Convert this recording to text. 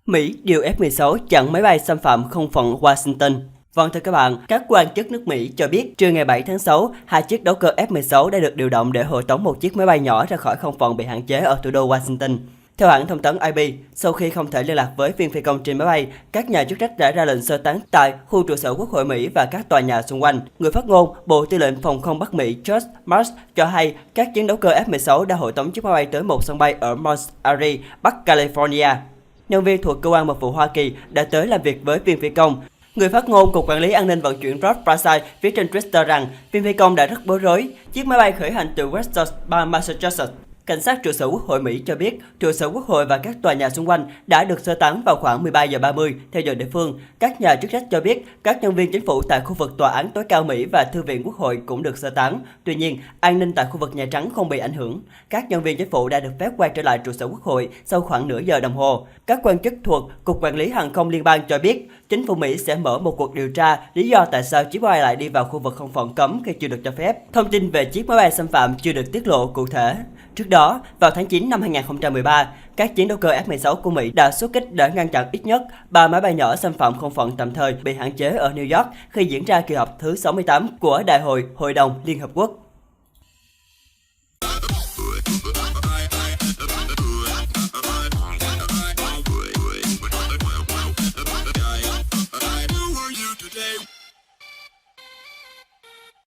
Mỹ điều F-16 chặn máy bay xâm phạm không phận Washington. Vâng thưa các bạn, các quan chức nước Mỹ cho biết trưa ngày 7 tháng 6, hai chiếc đấu cơ F-16 đã được điều động để hộ tống một chiếc máy bay nhỏ ra khỏi không phận bị hạn chế ở thủ đô Washington. Theo hãng thông tấn AP, sau khi không thể liên lạc với viên phi công trên máy bay, các nhà chức trách đã ra lệnh sơ tán tại khu trụ sở Quốc hội Mỹ và các tòa nhà xung quanh. Người phát ngôn Bộ Tư lệnh Phòng không Bắc Mỹ George Marsh cho hay các chiến đấu cơ F-16 đã hộ tống chiếc máy bay tới một sân bay ở Mount Airy, Bắc California. Nhân viên thuộc cơ quan mật vụ Hoa Kỳ đã tới làm việc với viên phi công. Người phát ngôn Cục Quản lý An ninh Vận chuyển Rod Price viết trên Twitter rằng viên phi công đã rất bối rối. Chiếc máy bay khởi hành từ West Georgia, bang Massachusetts. Cảnh sát trụ sở Quốc hội Mỹ cho biết trụ sở Quốc hội và các tòa nhà xung quanh đã được sơ tán vào khoảng 13 giờ 30 theo giờ địa phương. Các nhà chức trách cho biết các nhân viên chính phủ tại khu vực tòa án tối cao Mỹ và thư viện Quốc hội cũng được sơ tán. Tuy nhiên, an ninh tại khu vực Nhà Trắng không bị ảnh hưởng. Các nhân viên chính phủ đã được phép quay trở lại trụ sở Quốc hội sau khoảng nửa giờ đồng hồ. Các quan chức thuộc Cục Quản lý Hàng không Liên bang cho biết chính phủ Mỹ sẽ mở một cuộc điều tra lý do tại sao chiếc máy bay lại đi vào khu vực không phận cấm khi chưa được cho phép. Thông tin về chiếc máy bay xâm phạm chưa được tiết lộ cụ thể. Trước đó, vào tháng 9 năm 2013, các chiến đấu cơ F-16 của Mỹ đã xuất kích để ngăn chặn ít nhất 3 máy bay nhỏ xâm phạm không phận tạm thời bị hạn chế ở New York khi diễn ra kỳ họp thứ 68 của Đại hội Hội đồng Liên Hợp Quốc.